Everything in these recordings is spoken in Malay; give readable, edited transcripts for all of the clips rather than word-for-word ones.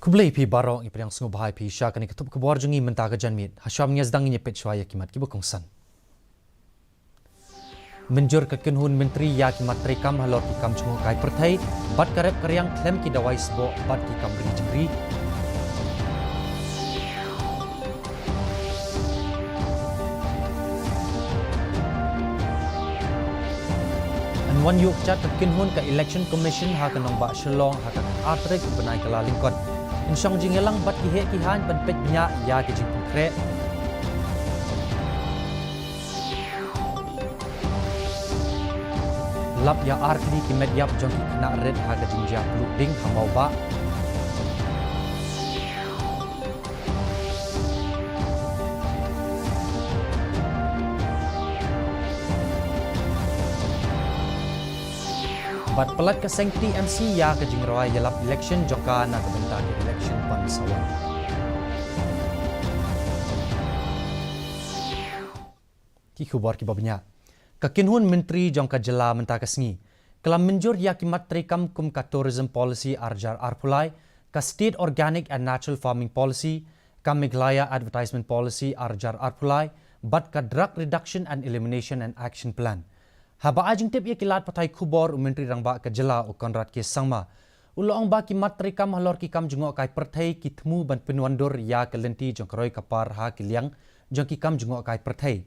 Kublai pi barong i priang sungu bahai pi sya kani ketup kebuar jungi mentaga janmit hasyam nyasdang nyepet syaya kimat ki bukongsan. Menjur kekenhun menteri ya kimat rekam halor ki kam jungu kai pertai bat karep karyang klem ki dawai sbo bat ki kam ri jengri. Wan yuk cat kekenhun ka election commission ha kanong ba shalong ha ka atrek benai kala lingkon. Insyong jingelang bat ki he ki han ban pet bnya ya ki jing konkret. Lap ya arkli ki medyap jong ki kena red ha ka jing ja pluk ding ha mau ba. Bat pelat ke sengti MC ya ke jingrawai yalap election joka na ke bentar ke election pansawan. Ki khubar ki babnya. Kekinhun menteri jongka jela mentah kesngi. Kelam menjur ya kimat trekam kum ka tourism policy arjar arpulai, ka state organic and natural farming policy, ka Meghalaya advertisement policy arjar arpulai, bat ka drug reduction and elimination and action plan. Haba ajing tip ye kilat patai khubor menteri rangba ke jela o konrad ke sangma ulong ba ki matri kam halor ki kam jungo kai perthai ki thmu ban pinwandur ya ke lenti jong kroi kapar ha ki liang jong ki kam jungo kai perthai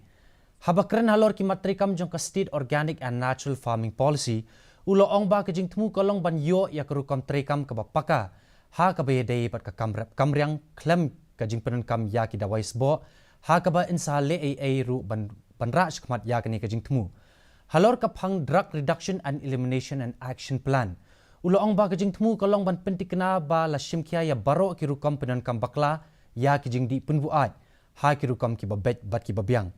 haba kren halor ki matri kam jong ka state organic and natural farming policy ulong ba ke jing thmu kolong ban yo ya kru kam tri kam ka bapaka ha ka be dei pat ka kamriang klem ka jing penun kam ya ki dawais bo ha ka ba insa le ai ru ban raj khmat ya ka ni ka jing thmu halor kapang drug reduction and elimination and action plan. Uloong ba kajing temu kolong ban pentikna ba la shimkia ya baro ki rukam penan kam bakla ya kijing di penbuat ha ki rukam ki babet bat ki babiang.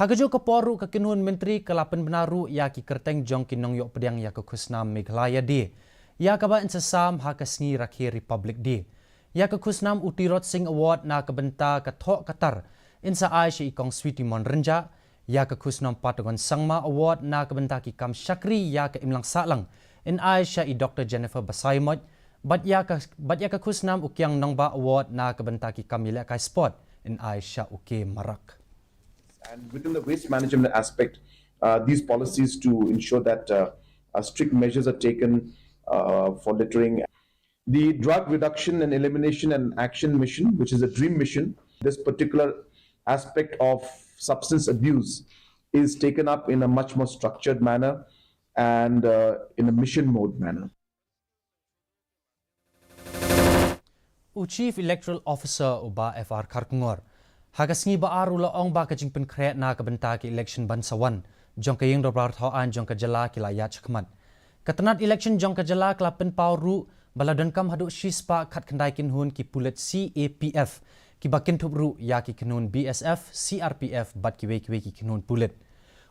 Ha kajo kaporu ka kinun menteri kalapan benaru ya ki kerteng jong kinong yok pediang ya ke kusnam Meghalaya di. Ya ka ba insasam ha kasni rakhi republic di. Ya ke kusnam utirot sing award na kebenta ka thok katar insa ai shi ikong sweetie mon renja ya ke kusnam patagon sangma award na kebenta ki kam syakri ya ke imlang salang in Aisha i Dr. Jennifer Basaimot bat ya ke kusnam ukyang nongba award na kebenta ki kam yile kai sport in Aisha uke marak. And within the waste management aspect, these policies to ensure that strict measures are taken for littering. The drug reduction and elimination and action mission, which is a dream mission, this particular aspect of substance abuse is taken up in a much more structured manner and in a mission mode manner. Chief Electoral Officer Uba FR Karkungor hagasngi ba arula ong ba kajing penkret na kabenta ki election bansawan jong kayeng dobrar thawan jong kajala ki laya chakmat katanat election jong kajala klapen pawru baladan kam hadu shispa khat khandai kin hun ki pulet CAPF ki bakin thubru ya ki kinun BSF CRPF bat ki we ki kinun pulet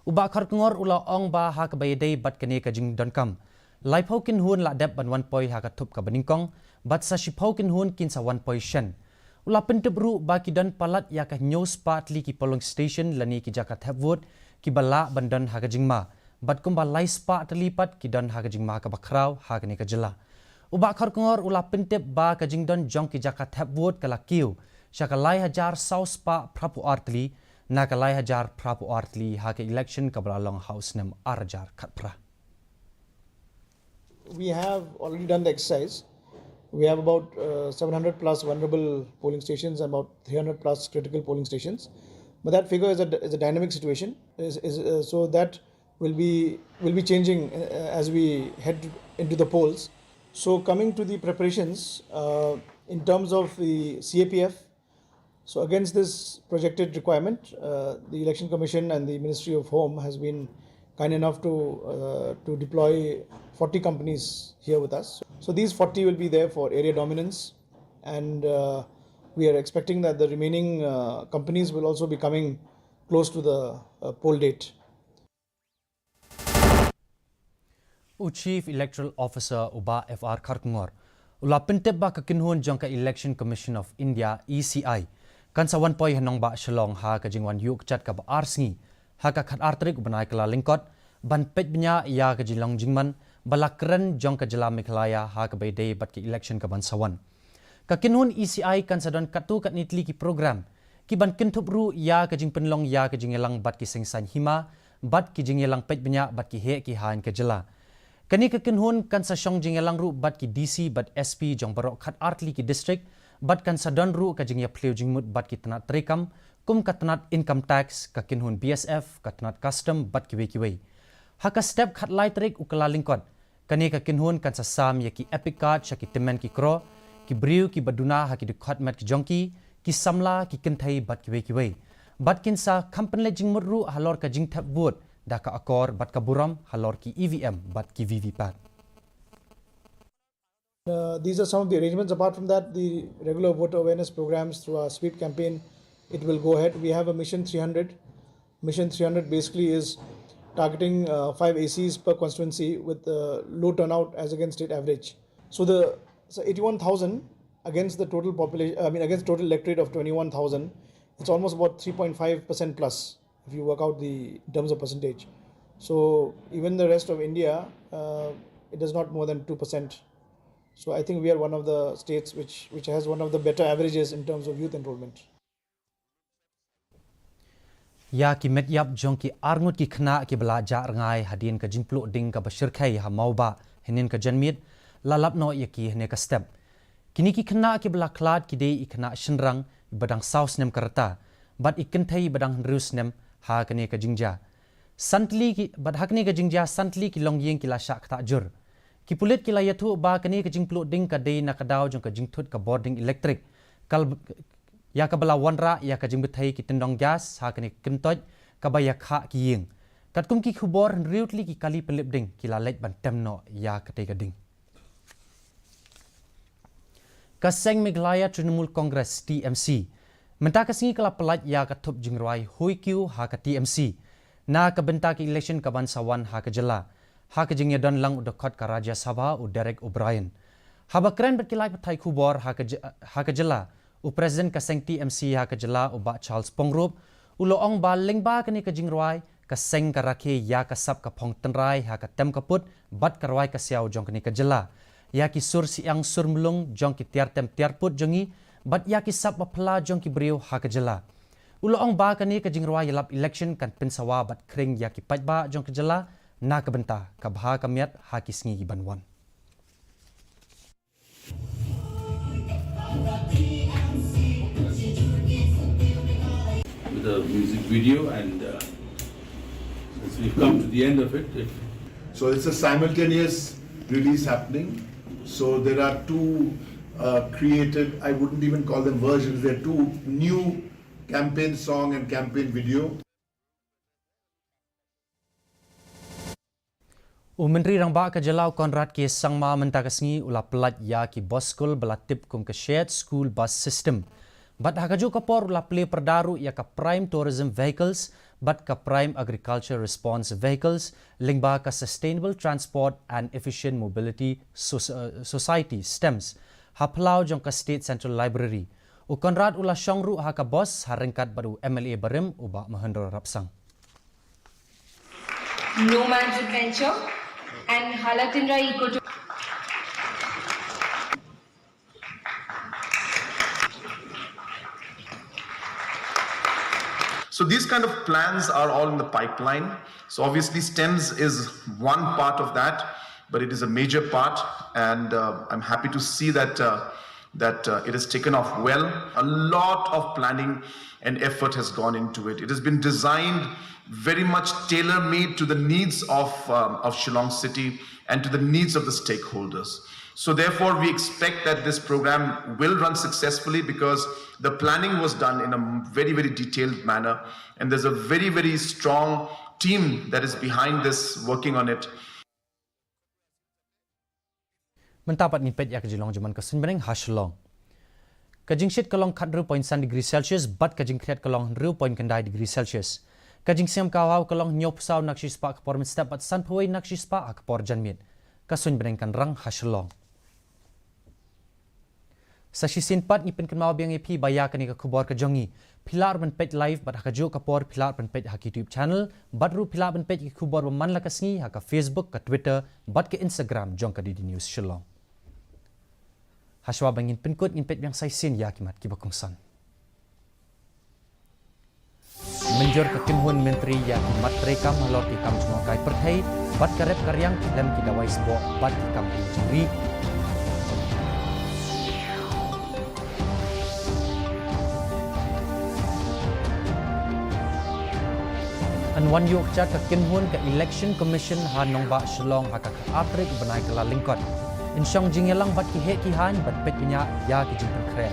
uba kharkungor ula ong ba ha ka bayday bat kane ka jing donkam laipho kin hun la dep ban 1 poi ha ka thup ka baningkong bat sa shipho kin hun kin sa 1 poi shen ula pentebru ba ki don palat ya ka news partly ki polling station lani ki jakat hapwood ki bala bandan ha ka jingma bat kumba laispa telipat ki don ha ka jingma ka bakrau ha ka ne ka jela uba kharkungor ula pentep ba ka jingdon jong ki jakat hapwood kala kiu Shakalai hajar saus pa prapu artli, nakalai hajar prapu artli hake election kabla long house nem arjar katpra. We have already done the exercise. We have about 700 plus vulnerable polling stations and about 300 plus critical polling stations. But that figure is a dynamic situation, so that will be changing as we head into the polls. So coming to the preparations in terms of the CAPF. So against this projected requirement, the Election Commission and the Ministry of Home has been kind enough to deploy 40 companies here with us. So these 40 will be there for area dominance, and we are expecting that the remaining companies will also be coming close to the poll date. Chief Electoral Officer Uba FR Karkungor ula pentep ba kakinhun jongka Election Commission of India ECI kan sa 1 poi hanong ba shalong ha ka jingwan yuk chat ka ba arsngi ha ka khat artrik banai kala lingkot ban pet bnya ya ka jilong jingman balakran jong ka jela Meghalaya ha ka bay day bat ki election ka ban sawan Ka kinhun ECI kan sadon katu kat nitli ki program. Ki ban kintup ru ya ka jing penlong ya ka jing elang bat ki sengsan hima, bat ki jing elang pej banyak bat ki he ki hain ke jela. Kani ka kinhun kan sa syong jing elang ru bat ki DC bat SP jong barok khat artli ki district, bat kan sadon ru ka jing ya pleu jing mut bat ki tanat trekam, kum ka tanat income tax, ka kinhun BSF, ka tanat custom bat ki wei. Haka step khat lai trek ukala lingkot. Kani ka kinhun kan sa sam ya ki epic card sya ki temen ki kro, ki briu ki baduna ha ki dukhat mat ki jongki, ki samla ki kenthai bat ki wei. Bat kin sa kampen le jing mut ru halor ka jing tap vote, da ka akor bat ka buram halor ki EVM bat ki VVPAT. These are some of the arrangements. Apart from that, the regular voter awareness programs through our sweep campaign, it will go ahead. We have a Mission 300. Mission 300 basically is targeting 5 ACs per constituency with low turnout as against state average. So 81,000 against the total population, against total electorate of 21,000, it's almost about 3.5% plus if you work out the in terms of percentage. So even the rest of India, it is not more than 2%. So I think we are one of the states which has one of the better averages in terms of youth enrollment. Ya ki met yap jong ki arngut ki khna ki belajar ngai hadin ka jingplu ding ka bashir khai ha mauba henin ka janmit lalap no ya ki hne ka step kini ki khna ki bela klad ki dei ikna shinrang badang saus nem karata bad ikin thai badang rus nem ha kane ka jingja santli ki bad hakne ka jingja santli ki longyeng ki la shak ta jur ki pulit ki la yathu ba kane ka jingplu ding ka dei na ka daw jong ka jingthut ka boarding electric kal ya ka bala wanra ya ka jingbe thai ki tendong gas ha kane kintoj ka ba ya kha ki ying kat kum ki khubor riutli ki kali pelip ding ki la lek ban temno ya ka te ka ding ka seng Meghalaya Trinamool Congress TMC menta ka singi kala pelat ya ka thup jingrai hoi kyu ha ka TMC na ka benta ki election ka ban sawan ha ka jela ha ka jingya don lang udakot ka Rajya Sabha u Derek O'Brien ha ba kren bet ki lai pathai khubor ha ka jela u president ka seng TMC ha ka jela u ba Charles Pongrop u lo ong ba lengba ka ni ka jingrai ka seng ka rakhe ya ka sap ka phong tanrai ha ka tem ka put bat karwai ka siaw jong ka ni ka jela ya ki sur siang sur mulung jong ki tiar tem tiar put jongi bat ya ki sap ba phla jong ki briu ha ka jela u lo ong ba ka ni ka jingrai lap election kan pinsawa bat kring ya ki pajba jong ka jela na ka benta ka bha ka miat ha ki sngi banwan with a music video, and since we've come to the end of it, so it's a simultaneous release happening. So there are two created, I wouldn't even call them versions, there are two new campaign song and campaign video. Menteri Rangba ka Jalau Konrad ke sangma mentakasngi ula pelat ya ki boskul belatip kum ke shared school bus system. Bat hakaju kapor ula play perdaru ya ka prime tourism vehicles bat ka prime agriculture response vehicles lingba ka sustainable transport and efficient mobility society STEMS haplau jong ka state central library. U Konrad ula shongru ha ka bos harengkat baru MLA Barim uba Mahendra Rapsang. No Man's Adventure and Halatindra Eco. So these kind of plans are all in the pipeline. So obviously STEMS is one part of that, but it is a major part, and I'm happy to see that it has taken off well. A lot of planning and effort has gone into it. It has been designed very much tailor-made to the needs of Shillong City and to the needs of the stakeholders. So therefore, we expect that this program will run successfully because the planning was done in a very, very detailed manner, and there's a very, very strong team that is behind this, working on it. Mentapat ni pet ya kejilong jaman kesenbereng haslong. Kajing shit kalong kat 0.1 degree Celsius, bat kajing kriat kalong 0.9 degree Celsius. Kajing siam kawau kalong nyop saw nakshi spa kapor min step at san pawai nakshi spa akapor janmit. Kasun berengkan rang haslong. Sashi sinpat ni pen kenmau biang EP baya kani ka kubor ka jongi. Pilar ben pet live bat hakajo kapor pilar ben pet hak YouTube channel, bat ru pilar ben pet ki kubor man la kasngi haka Facebook ka Twitter, bat ke Instagram jong ka di news Shillong. Haswa bangin penkut impet yang sai sin ya kimat kibakungsan. Menjur kekinhun menteri ya kimat rekam halor ki kam semua kai perthai bat karep karyang lem kidawai sbo bat ki kam juri. An wan yok cha kekinhun ke election commission ha nongba shlong ha ka atrik benai kala lingkot. Insyong jingelang bat ki he ki han bat pet punya ya ki jimpen kre.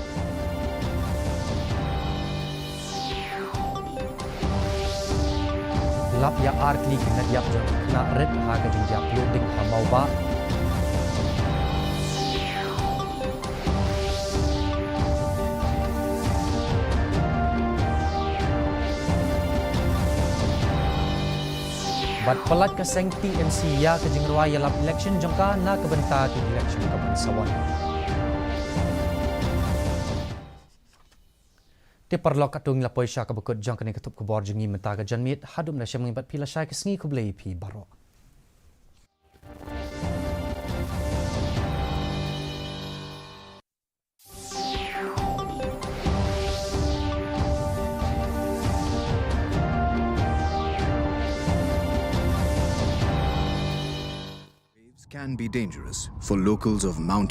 Lap ya arkli ki net yap jong kena red ha ka jing jap loading ha mau ba. Bat pelat ke seng TNC ya ke jingruai ya lap election jongka na kebenta ki election ke bansawan. Te perlok katung la poisha ka bekut jong kene ketup ke bor jengi menta ka janmit hadum na syam ngibat pila syai ke sengi ku blei pi baro. Can be dangerous for locals of mountain